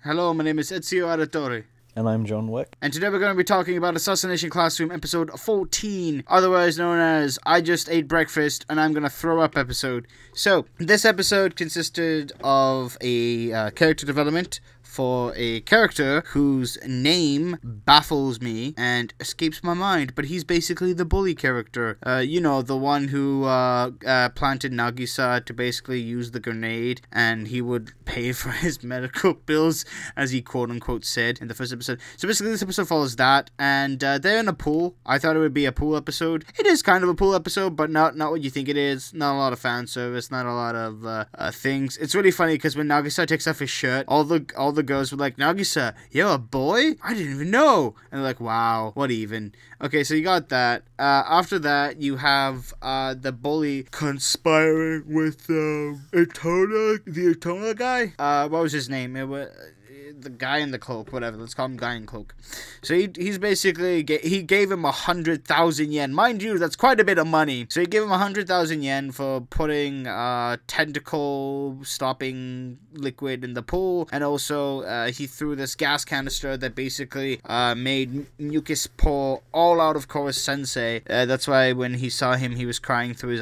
Hello, my name is Ezio Auditore. And I'm John Wick. And today we're going to be talking about Assassination Classroom episode 14, otherwise known as I Just Ate Breakfast and I'm Gonna Throw Up episode. So, this episode consisted of a character development for a character whose name baffles me and escapes my mind, but he's basically the bully character. The one who planted Nagisa to basically use the grenade, and he would pay for his medical bills, as he quote-unquote said in the first episode. So basically this episode follows that, and they're in a pool. I thought it would be a pool episode. It is kind of a pool episode, but not what you think it is. Not a lot of fan service, not a lot of things. It's really funny because when Nagisa takes off his shirt, all the girls were like, Nagisa, you're a boy? I didn't even know. And they're like, wow, what even? Okay, so you got that. After that, you have the bully conspiring with the Etona guy. What was his name? It was the guy in the cloak, whatever. Let's call him guy in cloak. So he's basically, he gave him 100,000 yen. Mind you, that's quite a bit of money. So he gave him 100,000 yen for putting tentacle stopping liquid in the pool. And also, he threw this gas canister that basically made mucus pour all out of Koro-sensei. That's why when he saw him, he was crying through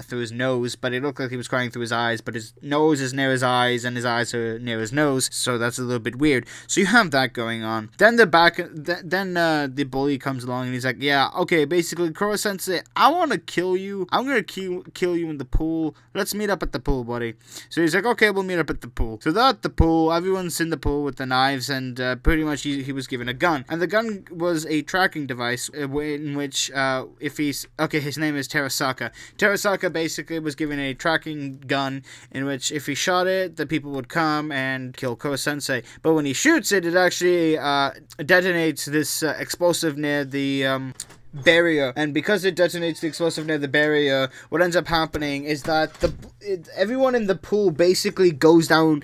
his nose. But it looked like he was crying through his eyes. But his nose is near his eyes, and his eyes are near his nose. So that's a little bit weird. So you have that going on. Then the bully comes along and he's like, yeah, okay, basically, Koro-sensei, I want to kill you. I'm going to kill you in the pool. Let's meet up at the pool, buddy. So he's like, okay, we'll meet up at the pool. So they're at the pool. Everyone's in the pool with the knives, and pretty much he was given a gun. And the gun was a tracking device in which, his name is Terasaka. Terasaka basically was given a tracking gun in which if he shot it, the people would come and kill Koro-sensei. But when he shoots it, it actually detonates this explosive near the barrier, and because it detonates the explosive near the barrier, what ends up happening is that everyone in the pool basically goes down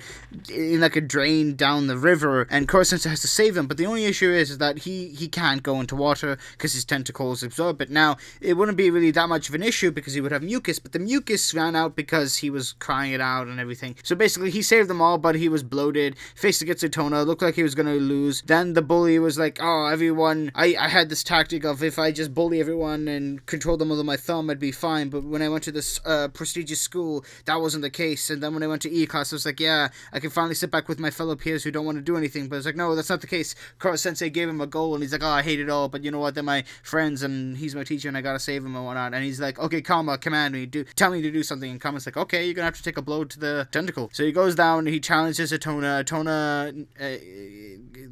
in like a drain down the river, and Koro-sensei has to save them. But the only issue is that he can't go into water because his tentacles absorb it. Now, it wouldn't be really that much of an issue because he would have mucus, but the mucus ran out because he was crying it out and everything. So basically, he saved them all, but he was bloated, faced against Etona, looked like he was going to lose. Then the bully was like, oh, everyone, I had this tactic of if I just bully everyone and control them with my thumb, I'd be fine. But when I went to this prestigious school, that wasn't the case. And then when I went to E class, I was like, yeah, I can finally sit back with my fellow peers who don't want to do anything. But it's like, no, that's not the case. Koro-sensei gave him a goal, and he's like, oh, I hate it all, but you know what, they're my friends, and he's my teacher, and I gotta save him and whatnot. And he's like, okay, Kama, command me, tell me to do something. And Kama's like, okay, you're gonna have to take a blow to the tentacle. So he goes down, and he challenges Etona. Etona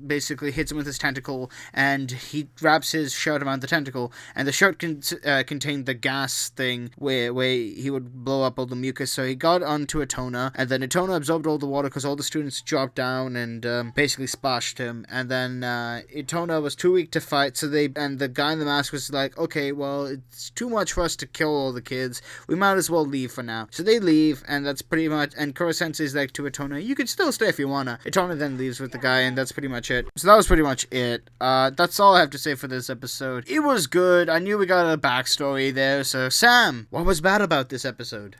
basically hits him with his tentacle, and he wraps his shirt around the tentacle, and the shirt contained the gas thing where he would blow up all the mucus. So he got onto Etona, and then Etona absorbed all the water because all the students dropped down and basically splashed him. And then Etona was too weak to fight, and the guy in the mask was like, okay, well, it's too much for us to kill all the kids. We might as well leave for now. So they leave, and that's pretty much, and Koro-sensei is like to Etona, you can still stay if you wanna. Etona then leaves with the guy, and that's pretty much it. So that was pretty much it. That's all I have to say for this episode. It was good. I knew we got a backstory there. So Sam, what was bad about this episode?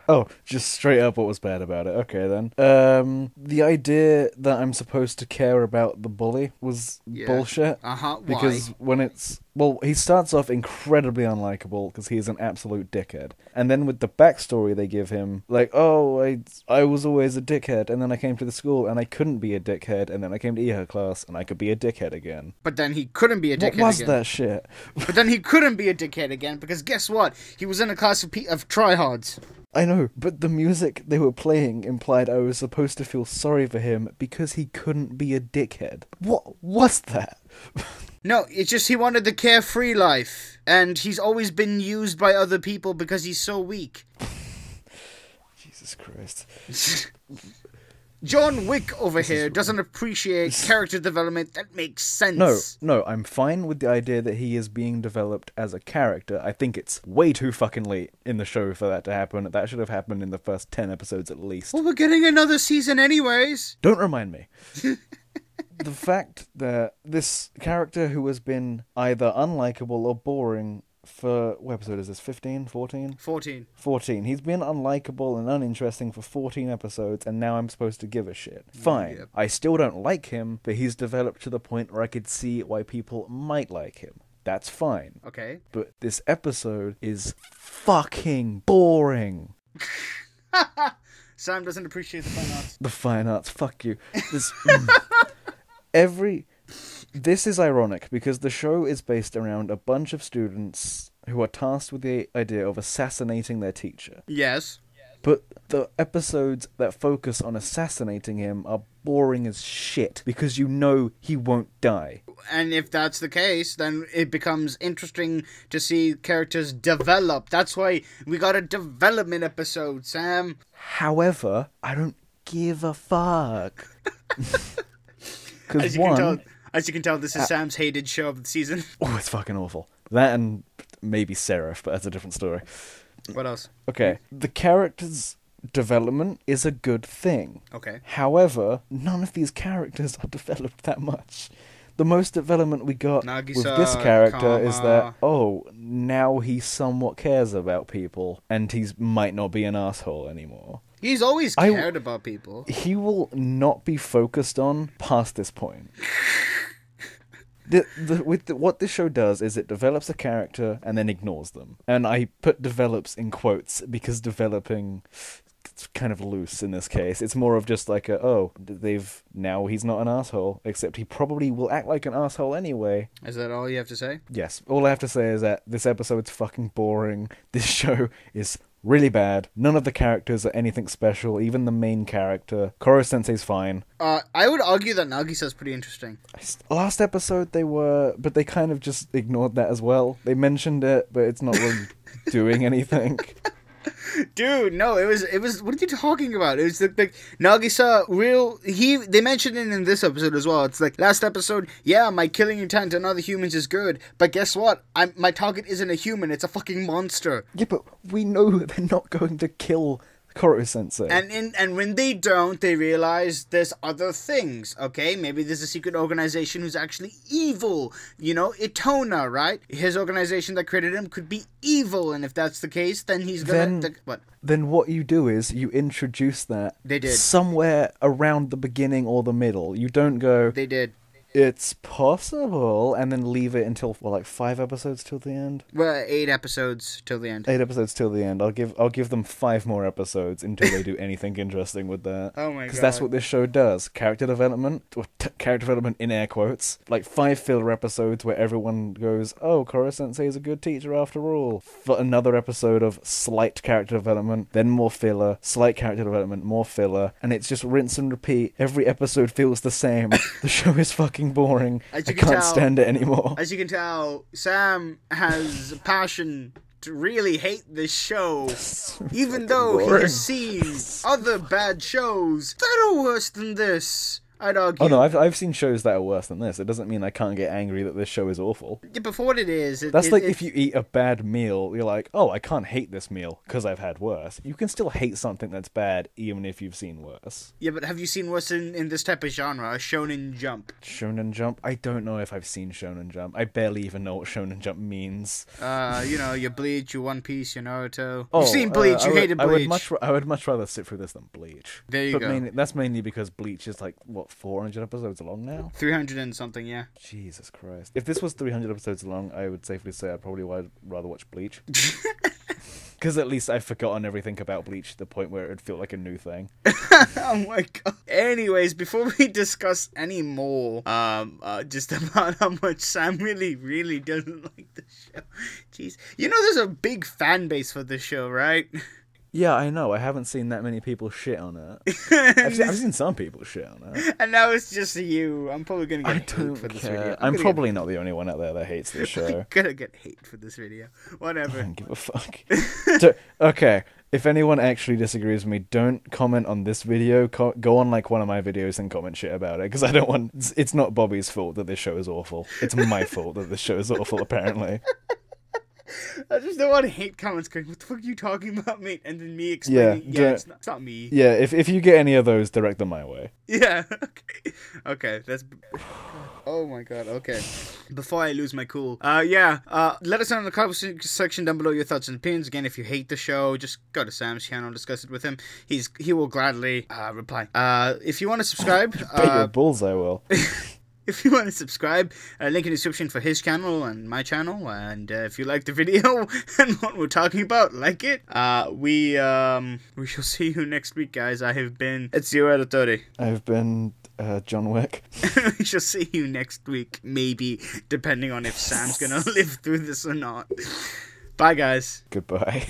Oh, just straight up what was bad about it. Okay, then. The idea that I'm supposed to care about the bully was bullshit. Why? Because he starts off incredibly unlikable because he's an absolute dickhead. And then with the backstory they give him, like, oh, I was always a dickhead, and then I came to the school and I couldn't be a dickhead, and then I came to EHA class and I could be a dickhead again. But then he couldn't be a dickhead again. What was that shit? But then he couldn't be a dickhead again because guess what? He was in a class of tryhards. I know, but the music they were playing implied I was supposed to feel sorry for him because he couldn't be a dickhead. What was that? No, it's just he wanted the carefree life, and he's always been used by other people because he's so weak. Jesus Christ. John Wick over here doesn't appreciate character development that makes sense. No, I'm fine with the idea that he is being developed as a character. I think it's way too fucking late in the show for that to happen. That should have happened in the first 10 episodes at least. Well, we're getting another season anyways. Don't remind me. The fact that this character who has been either unlikable or boring for, what episode is this, 15, 14? 14. 14. He's been unlikable and uninteresting for 14 episodes, and now I'm supposed to give a shit. Fine. Yep. I still don't like him, but he's developed to the point where I could see why people might like him. That's fine. Okay. But this episode is fucking boring. Sam doesn't appreciate the fine arts. The fine arts, fuck you. This, This is ironic because the show is based around a bunch of students who are tasked with the idea of assassinating their teacher. Yes. But the episodes that focus on assassinating him are boring as shit because you know he won't die. And if that's the case, then it becomes interesting to see characters develop. That's why we got a development episode, Sam. However, I don't give a fuck. As you can tell, this is Sam's hated show of the season. Oh, it's fucking awful. That and maybe Seraph, but that's a different story. What else? Okay, the characters' development is a good thing. Okay. However, none of these characters are developed that much. The most development we got Nagisa, with this character Kama. is that, oh, now he somewhat cares about people, and he might not be an asshole anymore. He's always cared about people. He will not be focused on past this point. What this show does is it develops a character and then ignores them. And I put develops in quotes because developing, it's kind of loose in this case. It's more of just like now he's not an asshole, except he probably will act like an asshole anyway. Is that all you have to say? Yes. All I have to say is that this episode's fucking boring. This show is really bad. None of the characters are anything special. Even the main character, Koro-sensei's fine. I would argue that Nagisa's pretty interesting. Last episode they were, but they kind of just ignored that as well. They mentioned it, but it's not really doing anything. Dude, no, it was. What are you talking about? It was like Nagisa. They mentioned it in this episode as well. It's like last episode. Yeah, my killing intent on other humans is good, but guess what? My target isn't a human. It's a fucking monster. Yeah, but we know they're not going to kill Koro-sensei. And when they don't, they realize there's other things, okay? Maybe there's a secret organization who's actually evil. You know, Itona, right? His organization that created him could be evil, and if that's the case, then he's gonna... Then what you do is you introduce that they did somewhere around the beginning or the middle. You don't go... They did. It's possible, and then leave it until, 5 episodes till the end? Well, 8 episodes till the end. 8 episodes till the end. I'll give them 5 more episodes until they do anything interesting with that. Oh my god. Because that's what this show does. Character development, or character development in air quotes. 5 filler episodes where everyone goes, oh, Koro-sensei is a good teacher after all. For another episode of slight character development, then more filler, slight character development, more filler, and it's just rinse and repeat. Every episode feels the same. The show is fucking boring. I can't stand it anymore. As you can tell, Sam has a passion to really hate this show, even though he has seen other bad shows that are worse than this. I'd argue. Oh no, I've seen shows that are worse than this. It doesn't mean I can't get angry that this show is awful. Yeah, but for what it is... That's like if you eat a bad meal, you're like, oh, I can't hate this meal because I've had worse. You can still hate something that's bad even if you've seen worse. Yeah, but have you seen worse in this type of genre? A Shonen Jump. Shonen Jump? I don't know if I've seen Shonen Jump. I barely even know what Shonen Jump means. Your Bleach, your One Piece, your Naruto. You've seen Bleach, you hated Bleach. I would much rather sit through this than Bleach. There you go. That's mainly because Bleach is 400 episodes long now? 300 and something, yeah. Jesus Christ. If this was 300 episodes long, I would safely say I'd probably rather watch Bleach. Because at least I've forgotten everything about Bleach to the point where it would feel like a new thing. Oh my god. Anyways, before we discuss any more, just about how much Sam really doesn't like the show. Jeez. You know there's a big fan base for this show, right? Yeah, I know. I haven't seen that many people shit on it. I've seen some people shit on it. And now it's just you. I'm probably going to get hate for this video. I'm probably not the only one out there that hates this show. I'm going to get hate for this video. Whatever. I don't give a fuck. Okay, if anyone actually disagrees with me, don't comment on this video. Go on one of my videos and comment shit about it. Because I don't want... It's not Bobby's fault that this show is awful. It's my fault that this show is awful, apparently. I just don't want to hate comments going, what the fuck are you talking about, mate? And then me explaining, it's not me. Yeah, if you get any of those, direct them my way. Yeah, okay, that's... Oh my god, okay. Before I lose my cool, let us know in the comments section down below your thoughts and opinions. Again, if you hate the show, just go to Sam's channel and discuss it with him. He will gladly reply. If you want to subscribe... Bet your balls I will. If you want to subscribe, link in the description for his channel and my channel. And if you like the video and what we're talking about, like it. We shall see you next week, guys. I have been Ezio Editore. I've been John Wick. We shall see you next week, maybe, depending on if Sam's gonna live through this or not. Bye, guys. Goodbye.